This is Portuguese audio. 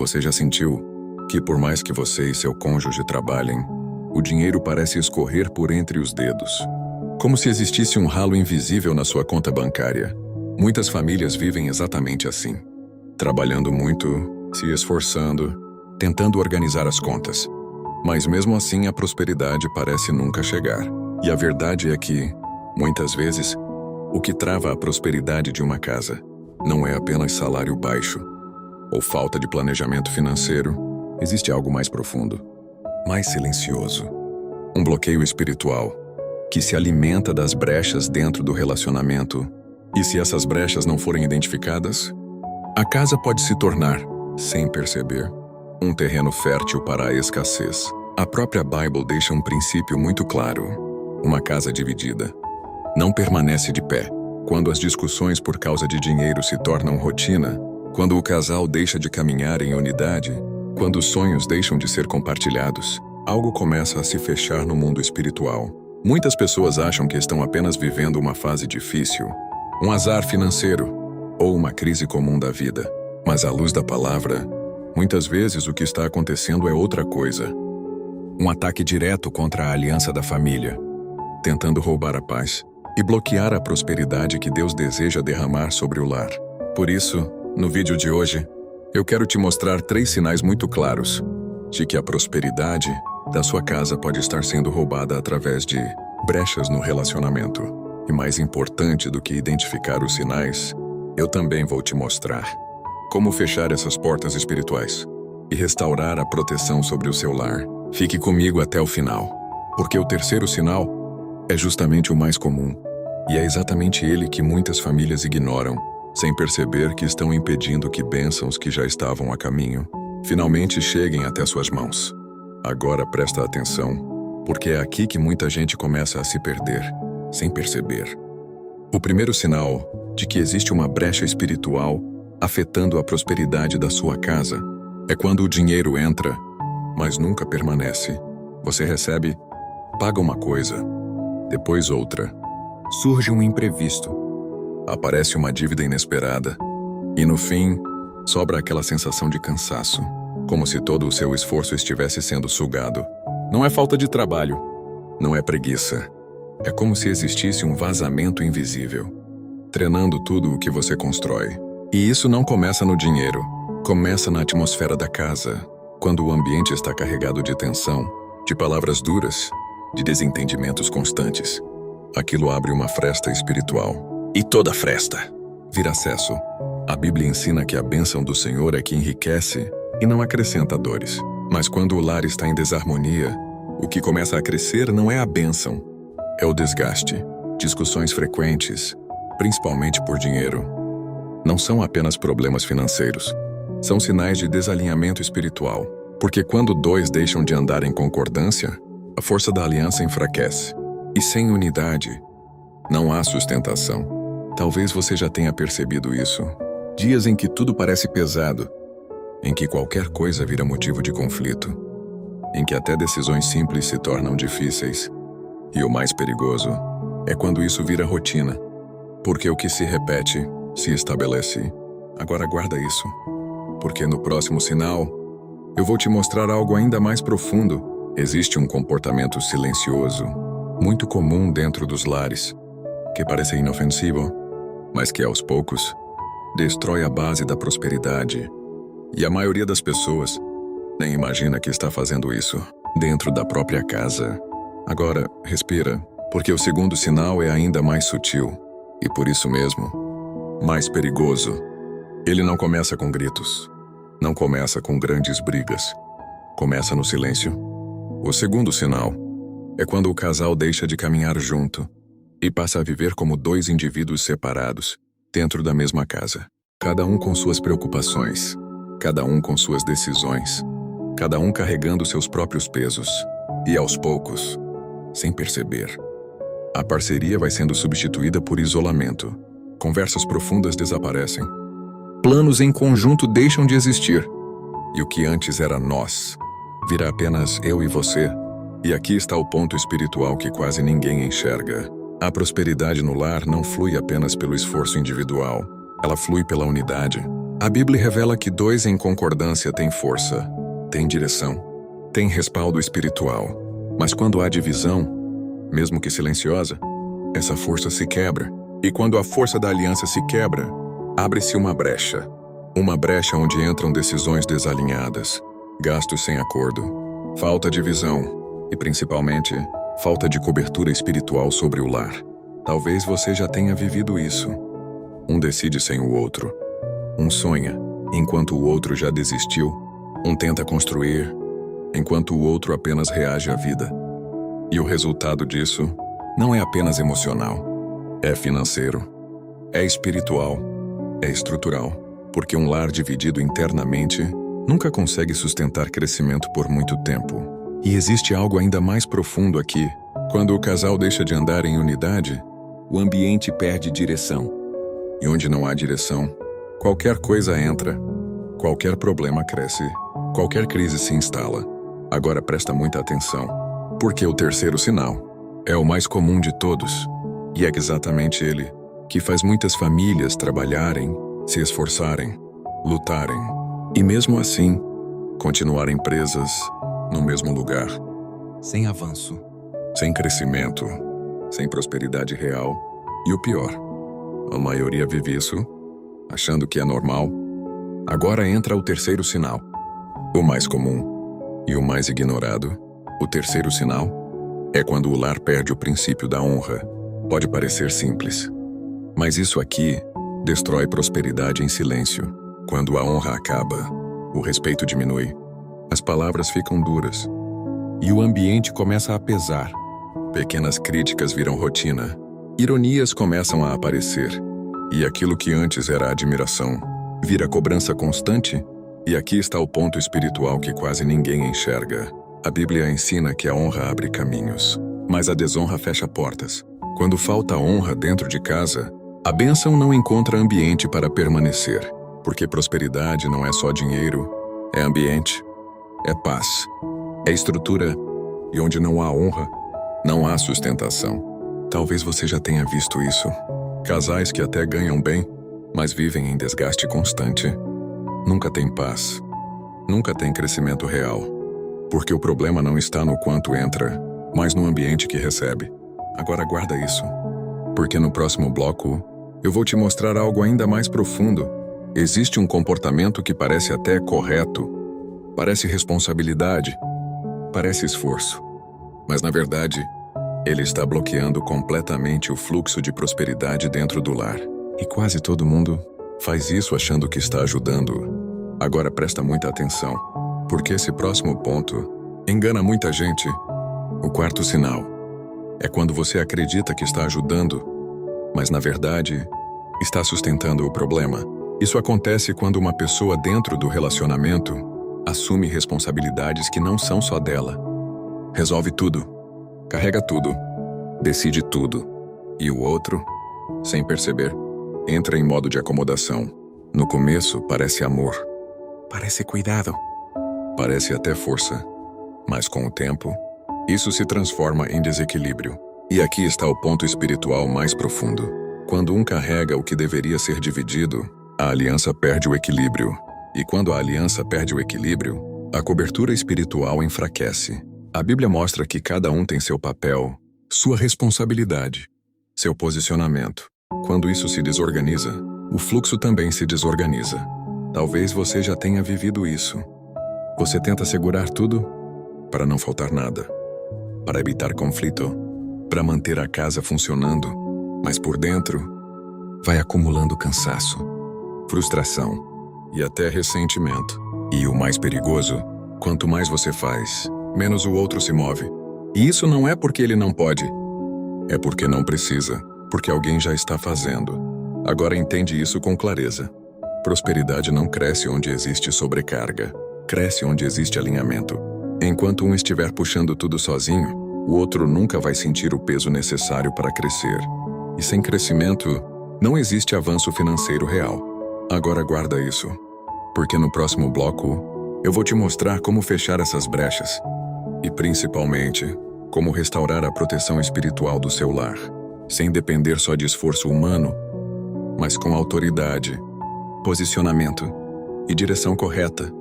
Você já sentiu que, por mais que você e seu cônjuge trabalhem, o dinheiro parece escorrer por entre os dedos? Como se existisse um ralo invisível na sua conta bancária. Muitas famílias vivem exatamente assim. Trabalhando muito, se esforçando, tentando organizar as contas. Mas mesmo assim a prosperidade parece nunca chegar. E a verdade é que, muitas vezes, o que trava a prosperidade de uma casa não é apenas salário baixo ou falta de planejamento financeiro. Existe algo mais profundo, mais silencioso. Um bloqueio espiritual que se alimenta das brechas dentro do relacionamento. E se essas brechas não forem identificadas, a casa pode se tornar, sem perceber, um terreno fértil para a escassez. A própria Bíblia deixa um princípio muito claro. Uma casa dividida não permanece de pé. Quando as discussões por causa de dinheiro se tornam rotina, quando o casal deixa de caminhar em unidade, quando os sonhos deixam de ser compartilhados, algo começa a se fechar no mundo espiritual. Muitas pessoas acham que estão apenas vivendo uma fase difícil, um azar financeiro ou uma crise comum da vida. Mas à luz da palavra, muitas vezes o que está acontecendo é outra coisa. Um ataque direto contra a aliança da família, tentando roubar a paz e bloquear a prosperidade que Deus deseja derramar sobre o lar. Por isso, no vídeo de hoje, eu quero te mostrar 3 sinais muito claros de que a prosperidade da sua casa pode estar sendo roubada através de brechas no relacionamento. E mais importante do que identificar os sinais, eu também vou te mostrar como fechar essas portas espirituais e restaurar a proteção sobre o seu lar. Fique comigo até o final, porque o terceiro sinal é justamente o mais comum, e é exatamente ele que muitas famílias ignoram, sem perceber que estão impedindo que bênçãos que já estavam a caminho finalmente cheguem até suas mãos. Agora presta atenção, porque é aqui que muita gente começa a se perder, sem perceber. O primeiro sinal de que existe uma brecha espiritual afetando a prosperidade da sua casa é quando o dinheiro entra, mas nunca permanece. Você recebe, paga uma coisa, depois outra. Surge um imprevisto, aparece uma dívida inesperada, e no fim, sobra aquela sensação de cansaço, como se todo o seu esforço estivesse sendo sugado. Não é falta de trabalho, não é preguiça. É como se existisse um vazamento invisível, drenando tudo o que você constrói. E isso não começa no dinheiro, começa na atmosfera da casa, quando o ambiente está carregado de tensão, de palavras duras, de desentendimentos constantes. Aquilo abre uma fresta espiritual. E toda fresta vira acesso. A Bíblia ensina que a bênção do Senhor é que enriquece e não acrescenta dores. Mas quando o lar está em desarmonia, o que começa a crescer não é a bênção, é o desgaste. Discussões frequentes, principalmente por dinheiro, não são apenas problemas financeiros. São sinais de desalinhamento espiritual. Porque quando 2 deixam de andar em concordância, a força da aliança enfraquece. E sem unidade, não há sustentação. Talvez você já tenha percebido isso. Dias em que tudo parece pesado, em que qualquer coisa vira motivo de conflito, em que até decisões simples se tornam difíceis. E o mais perigoso é quando isso vira rotina, porque o que se repete se estabelece. Agora guarda isso, porque no próximo sinal eu vou te mostrar algo ainda mais profundo. Existe um comportamento silencioso, muito comum dentro dos lares, que parece inofensivo, mas que aos poucos destrói a base da prosperidade. E a maioria das pessoas nem imagina que está fazendo isso dentro da própria casa. Agora, respira, porque o segundo sinal é ainda mais sutil e, por isso mesmo, mais perigoso. Ele não começa com gritos, não começa com grandes brigas, começa no silêncio. O segundo sinal é quando o casal deixa de caminhar junto e passa a viver como 2 indivíduos separados dentro da mesma casa. Cada um com suas preocupações, cada um com suas decisões, cada um carregando seus próprios pesos. E aos poucos, sem perceber, a parceria vai sendo substituída por isolamento. Conversas profundas desaparecem. Planos em conjunto deixam de existir. E o que antes era nós, vira apenas eu e você. E aqui está o ponto espiritual que quase ninguém enxerga. A prosperidade no lar não flui apenas pelo esforço individual. Ela flui pela unidade. A Bíblia revela que dois em concordância têm força, têm direção, têm respaldo espiritual. Mas quando há divisão, mesmo que silenciosa, essa força se quebra. E quando a força da aliança se quebra, abre-se uma brecha. Uma brecha onde entram decisões desalinhadas, gastos sem acordo, falta de visão e, principalmente, falta de cobertura espiritual sobre o lar. Talvez você já tenha vivido isso. Um decide sem o outro. Um sonha, enquanto o outro já desistiu. Um tenta construir, enquanto o outro apenas reage à vida. E o resultado disso não é apenas emocional. É financeiro, é espiritual, é estrutural. Porque um lar dividido internamente nunca consegue sustentar crescimento por muito tempo. E existe algo ainda mais profundo aqui. Quando o casal deixa de andar em unidade, o ambiente perde direção. E onde não há direção, qualquer coisa entra, qualquer problema cresce, qualquer crise se instala. Agora presta muita atenção, porque o terceiro sinal é o mais comum de todos, e é exatamente ele que faz muitas famílias trabalharem, se esforçarem, lutarem, e mesmo assim, continuarem presas no mesmo lugar. Sem avanço, sem crescimento, sem prosperidade real, e o pior, a maioria vive isso, achando que é normal. Agora entra o terceiro sinal, o mais comum e o mais ignorado. O terceiro sinal é quando o lar perde o princípio da honra. Pode parecer simples, mas isso aqui destrói prosperidade em silêncio. Quando a honra acaba, o respeito diminui, as palavras ficam duras e o ambiente começa a pesar. Pequenas críticas viram rotina, ironias começam a aparecer, e aquilo que antes era admiração vira cobrança constante. E aqui está o ponto espiritual que quase ninguém enxerga. A Bíblia ensina que a honra abre caminhos, mas a desonra fecha portas. Quando falta honra dentro de casa, a bênção não encontra ambiente para permanecer, porque prosperidade não é só dinheiro, é ambiente, é paz, é estrutura, e onde não há honra, não há sustentação. Talvez você já tenha visto isso. Casais que até ganham bem, mas vivem em desgaste constante. Nunca tem paz, nunca tem crescimento real, porque o problema não está no quanto entra, mas no ambiente que recebe. Agora guarda isso, porque no próximo bloco eu vou te mostrar algo ainda mais profundo. Existe um comportamento que parece até correto, parece responsabilidade, parece esforço, mas na verdade, ele está bloqueando completamente o fluxo de prosperidade dentro do lar. E quase todo mundo faz isso achando que está ajudando. Agora presta muita atenção, porque esse próximo ponto engana muita gente. O quarto sinal é quando você acredita que está ajudando, mas na verdade está sustentando o problema. Isso acontece quando uma pessoa dentro do relacionamento assume responsabilidades que não são só dela. Resolve tudo, carrega tudo, decide tudo, e o outro, sem perceber, entra em modo de acomodação. No começo parece amor, parece cuidado, parece até força, mas com o tempo, isso se transforma em desequilíbrio. E aqui está o ponto espiritual mais profundo. Quando um carrega o que deveria ser dividido, a aliança perde o equilíbrio. E quando a aliança perde o equilíbrio, a cobertura espiritual enfraquece. A Bíblia mostra que cada um tem seu papel, sua responsabilidade, seu posicionamento. Quando isso se desorganiza, o fluxo também se desorganiza. Talvez você já tenha vivido isso. Você tenta segurar tudo para não faltar nada, para evitar conflito, para manter a casa funcionando, mas por dentro vai acumulando cansaço, frustração e até ressentimento. E o mais perigoso, quanto mais você faz, menos o outro se move. E isso não é porque ele não pode, é porque não precisa, porque alguém já está fazendo. Agora entende isso com clareza. Prosperidade não cresce onde existe sobrecarga, cresce onde existe alinhamento. Enquanto um estiver puxando tudo sozinho, o outro nunca vai sentir o peso necessário para crescer. E sem crescimento, não existe avanço financeiro real. Agora guarda isso, porque no próximo bloco, eu vou te mostrar como fechar essas brechas. E principalmente, como restaurar a proteção espiritual do seu lar, sem depender só de esforço humano, mas com autoridade, posicionamento e direção correta